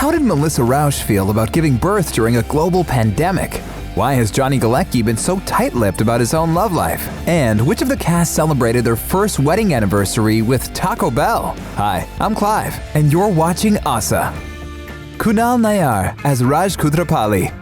How did Melissa Rauch feel about giving birth during a global pandemic? Why has Johnny Galecki been so tight-lipped about his own love life? And which of the cast celebrated their first wedding anniversary with Taco Bell? Hi, I'm Clive, and you're watching OSSA. Kunal Nayyar as Raj Koothrappali.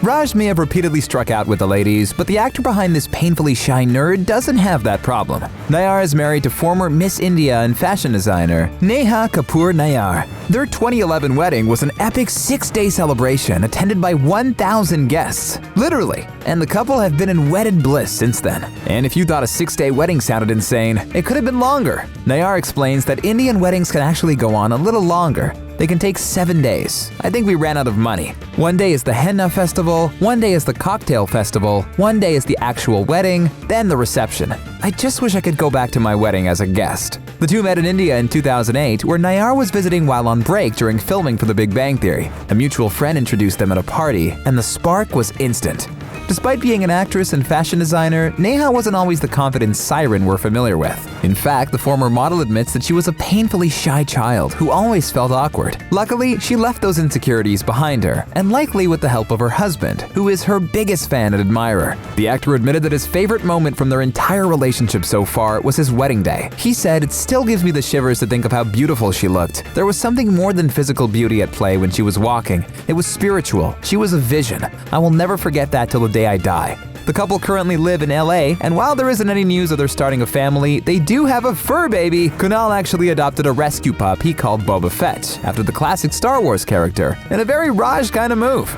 Raj may have repeatedly struck out with the ladies, but the actor behind this painfully shy nerd doesn't have that problem. Nayyar is married to former Miss India and fashion designer Neha Kapur Nayyar. Their 2011 wedding was an epic 6-day celebration attended by 1,000 guests. Literally. And the couple have been in wedded bliss since then. And if you thought a 6-day wedding sounded insane, it could have been longer. Nayyar explains that Indian weddings can actually go on a little longer. They can take 7 days. I think we ran out of money. One day is the henna festival, one day is the cocktail festival, one day is the actual wedding, then the reception. I just wish I could go back to my wedding as a guest. The two met in India in 2008, where Nayyar was visiting while on break during filming for The Big Bang Theory. A mutual friend introduced them at a party, and the spark was instant. Despite being an actress and fashion designer, Neha wasn't always the confident siren we're familiar with. In fact, the former model admits that she was a painfully shy child who always felt awkward. Luckily, she left those insecurities behind her, and likely with the help of her husband, who is her biggest fan and admirer. The actor admitted that his favorite moment from their entire relationship so far was his wedding day. He said, "It still gives me the shivers to think of how beautiful she looked. There was something more than physical beauty at play when she was walking. It was spiritual. She was a vision. I will never forget that till the day I die." The couple currently live in LA, and while there isn't any news of their starting a family, they do have a fur baby. Kunal actually adopted a rescue pup he called Boba Fett, after the classic Star Wars character, in a very Raj kind of move.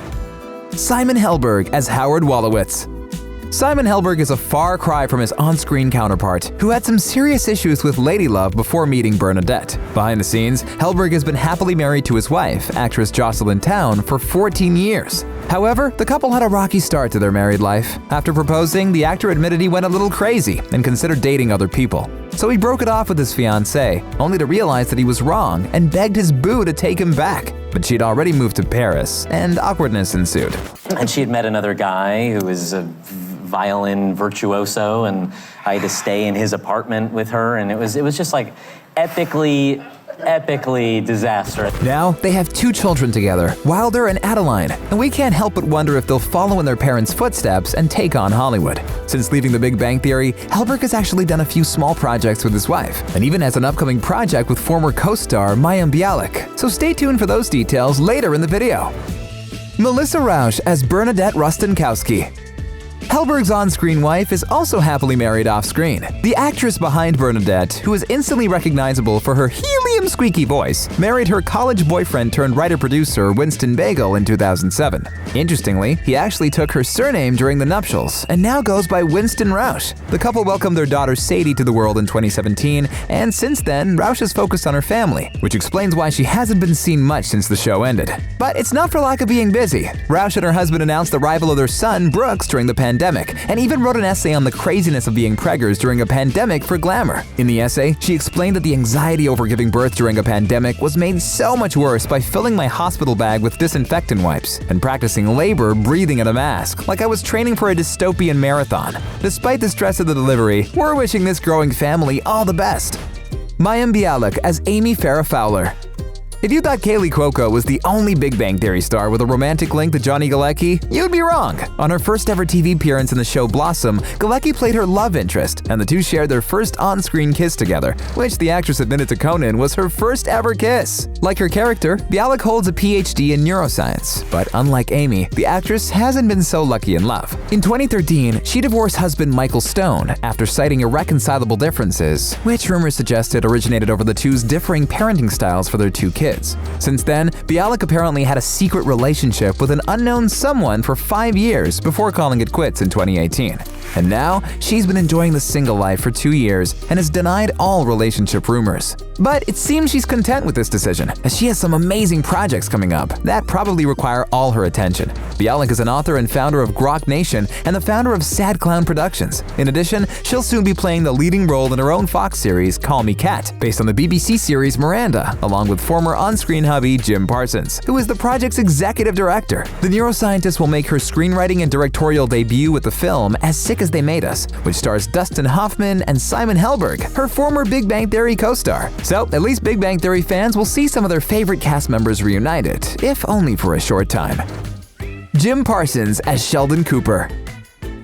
Simon Helberg as Howard Wolowitz. Simon Helberg is a far cry from his on-screen counterpart, who had some serious issues with lady love before meeting Bernadette. Behind the scenes, Helberg has been happily married to his wife, actress Jocelyn Town, for 14 years. However, the couple had a rocky start to their married life. After proposing, the actor admitted he went a little crazy and considered dating other people. So he broke it off with his fiancée, only to realize that he was wrong and begged his boo to take him back. But she'd already moved to Paris, and awkwardness ensued. And she had met another guy who was a violin virtuoso, and I had to stay in his apartment with her, and it was just like epically disastrous. Now, they have 2 children together, Wilder and Adeline, and we can't help but wonder if they'll follow in their parents' footsteps and take on Hollywood. Since leaving The Big Bang Theory, Helberg has actually done a few small projects with his wife, and even has an upcoming project with former co-star Mayim Bialik. So stay tuned for those details later in the video. Melissa Rauch as Bernadette Rostenkowski. Helberg's on-screen wife is also happily married off-screen. The actress behind Bernadette, who is instantly recognizable for her helium-squeaky voice, married her college boyfriend turned writer-producer Winston Bagel in 2007. Interestingly, he actually took her surname during the nuptials and now goes by Winston Rauch. The couple welcomed their daughter Sadie to the world in 2017, and since then, Rauch has focused on her family, which explains why she hasn't been seen much since the show ended. But it's not for lack of being busy. Rauch and her husband announced the arrival of their son, Brooks, during the pandemic, and even wrote an essay on the craziness of being preggers during a pandemic for Glamour. In the essay, she explained that the anxiety over giving birth during a pandemic was made so much worse by filling my hospital bag with disinfectant wipes and practicing labor breathing in a mask, like I was training for a dystopian marathon. Despite the stress of the delivery, we're wishing this growing family all the best. Mayim Bialik as Amy Farrah Fowler. If you thought Kaley Cuoco was the only Big Bang Theory star with a romantic link to Johnny Galecki, you'd be wrong. On her first ever TV appearance in the show Blossom, Galecki played her love interest, and the two shared their first on-screen kiss together, which the actress admitted to Conan was her first ever kiss. Like her character, Bialik holds a PhD in neuroscience, but unlike Amy, the actress hasn't been so lucky in love. In 2013, she divorced husband Michael Stone after citing irreconcilable differences, which rumors suggested originated over the two's differing parenting styles for their 2 kids. Since then, Bialik apparently had a secret relationship with an unknown someone for 5 years before calling it quits in 2018. And now, she's been enjoying the single life for 2 years and has denied all relationship rumors. But it seems she's content with this decision, as she has some amazing projects coming up that probably require all her attention. Bialik is an author and founder of Grok Nation and the founder of Sad Clown Productions. In addition, she'll soon be playing the leading role in her own Fox series, Call Me Kat, based on the BBC series Miranda, along with former on-screen hubby Jim Parsons, who is the project's executive director. The neuroscientist will make her screenwriting and directorial debut with the film as Sick as They Made Us, which stars Dustin Hoffman and Simon Helberg, her former Big Bang Theory co-star. So, at least Big Bang Theory fans will see some of their favorite cast members reunited, if only for a short time. Jim Parsons as Sheldon Cooper.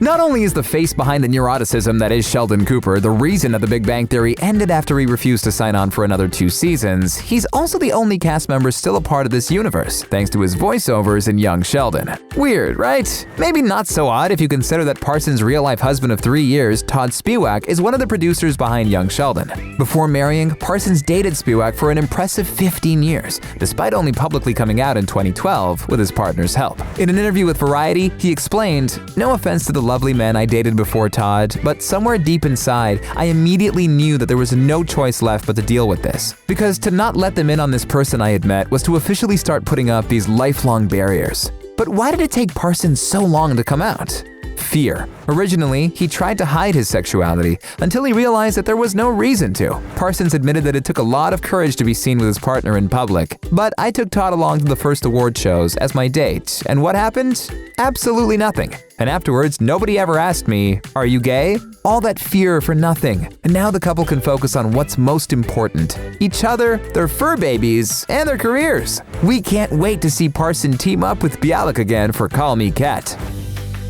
Not only is the face behind the neuroticism that is Sheldon Cooper the reason that The Big Bang Theory ended after he refused to sign on for another 2 seasons, he's also the only cast member still a part of this universe, thanks to his voiceovers in Young Sheldon. Weird, right? Maybe not so odd if you consider that Parsons' real-life husband of 3 years, Todd Spiewak, is one of the producers behind Young Sheldon. Before marrying, Parsons dated Spiewak for an impressive 15 years, despite only publicly coming out in 2012 with his partner's help. In an interview with Variety, he explained, "No offense to the lovely men I dated before Todd, but somewhere deep inside, I immediately knew that there was no choice left but to deal with this. Because to not let them in on this person I had met was to officially start putting up these lifelong barriers." But why did it take Parsons so long to come out? Fear. Originally, he tried to hide his sexuality until he realized that there was no reason to. Parsons admitted that it took a lot of courage to be seen with his partner in public. "But I took Todd along to the first award shows as my date, and what happened? Absolutely nothing. And afterwards, nobody ever asked me, 'Are you gay?' All that fear for nothing. And now the couple can focus on what's most important: each other, their fur babies, and their careers. We can't wait to see Parsons team up with Bialik again for Call Me Kat."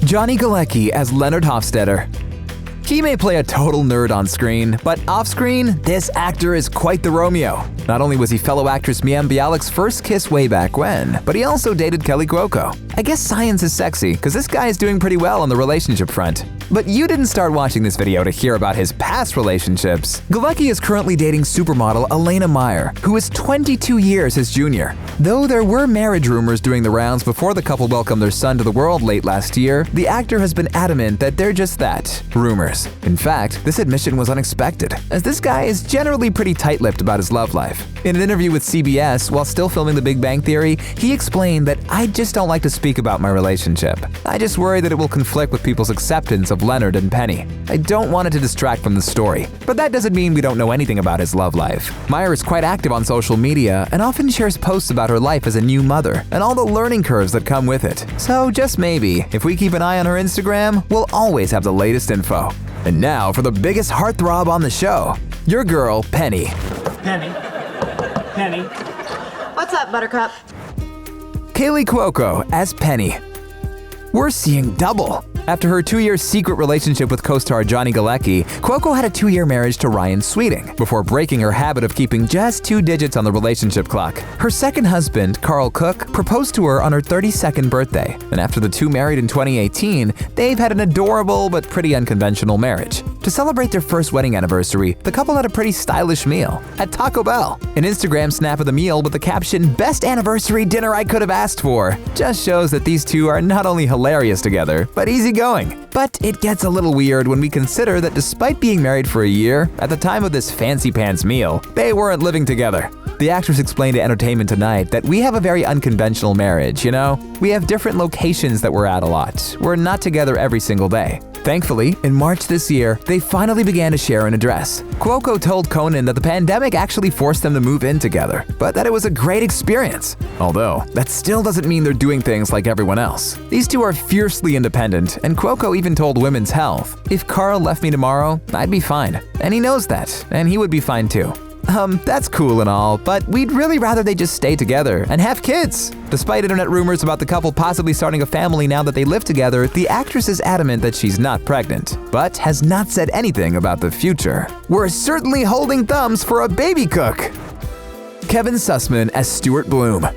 Johnny Galecki as Leonard Hofstadter. He may play a total nerd on screen, but off-screen, this actor is quite the Romeo. Not only was he fellow actress Mayim Bialik's first kiss way back when, but he also dated Kaley Cuoco. I guess science is sexy, because this guy is doing pretty well on the relationship front. But you didn't start watching this video to hear about his past relationships. Galecki is currently dating supermodel Elena Meyer, who is 22 years his junior. Though there were marriage rumors doing the rounds before the couple welcomed their son to the world late last year, the actor has been adamant that they're just that, rumors. In fact, this admission was unexpected, as this guy is generally pretty tight-lipped about his love life. In an interview with CBS, while still filming The Big Bang Theory, he explained that "I just don't like to speak about my relationship. I just worry that it will conflict with people's acceptance of Leonard and Penny. I don't want it to distract from the story." But that doesn't mean we don't know anything about his love life. Meyer is quite active on social media and often shares posts about her life as a new mother and all the learning curves that come with it. So just maybe, if we keep an eye on her Instagram, we'll always have the latest info. And now for the biggest heartthrob on the show, your girl, Penny. Penny. What's up, Buttercup? Kaley Cuoco as Penny. We're seeing double. After her 2-year secret relationship with co-star Johnny Galecki, Cuoco had a 2-year marriage to Ryan Sweeting before breaking her habit of keeping just 2 digits on the relationship clock. Her second husband, Karl Cook, proposed to her on her 32nd birthday, and after the two married in 2018, they've had an adorable but pretty unconventional marriage. To celebrate their first wedding anniversary, the couple had a pretty stylish meal at Taco Bell. An Instagram snap of the meal with the caption, "Best anniversary dinner I could have asked for," just shows that these two are not only hilarious together, but easygoing. But it gets a little weird when we consider that despite being married for a year, at the time of this fancy pants meal, they weren't living together. The actress explained to Entertainment Tonight that "we have a very unconventional marriage, you know? We have different locations that we're at a lot. We're not together every single day." Thankfully, in March this year, they finally began to share an address. Cuoco told Conan that the pandemic actually forced them to move in together, but that it was a great experience. Although, that still doesn't mean they're doing things like everyone else. These two are fiercely independent, and Cuoco even told Women's Health, "If Karl left me tomorrow, I'd be fine." And he knows that, and he would be fine too. That's cool and all, but we'd really rather they just stay together and have kids. Despite internet rumors about the couple possibly starting a family now that they live together, the actress is adamant that she's not pregnant, but has not said anything about the future. We're certainly holding thumbs for a baby cook. Kevin Sussman as Stuart Bloom.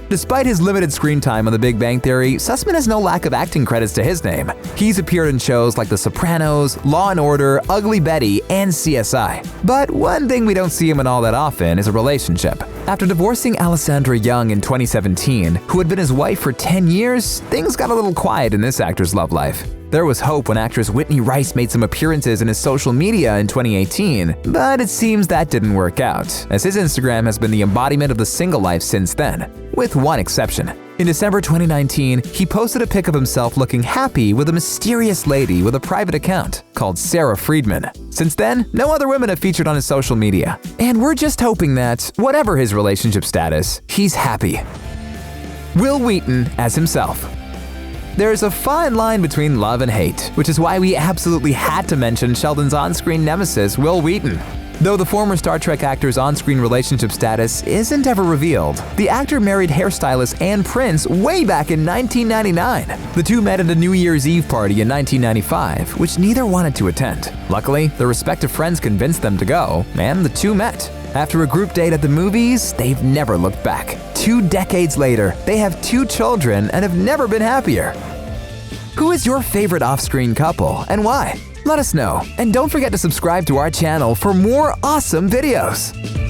Despite his limited screen time on The Big Bang Theory, Sussman has no lack of acting credits to his name. He's appeared in shows like The Sopranos, Law & Order, Ugly Betty, and CSI. But one thing we don't see him in all that often is a relationship. After divorcing Alessandra Young in 2017, who had been his wife for 10 years, things got a little quiet in this actor's love life. There was hope when actress Whitney Rice made some appearances in his social media in 2018, but it seems that didn't work out, as his Instagram has been the embodiment of the single life since then, with one exception. In December 2019, he posted a pic of himself looking happy with a mysterious lady with a private account called Sarah Friedman. Since then, no other women have featured on his social media, and we're just hoping that, whatever his relationship status, he's happy. Wil Wheaton as himself. There's a fine line between love and hate, which is why we absolutely had to mention Sheldon's on-screen nemesis, Wil Wheaton. Though the former Star Trek actor's on-screen relationship status isn't ever revealed, the actor married hairstylist Anne Prince way back in 1999. The two met at a New Year's Eve party in 1995, which neither wanted to attend. Luckily, their respective friends convinced them to go, and the two met. After a group date at the movies, they've never looked back. 2 decades later, they have 2 children and have never been happier. Who is your favorite off-screen couple, and why? Let us know, and don't forget to subscribe to our channel for more awesome videos.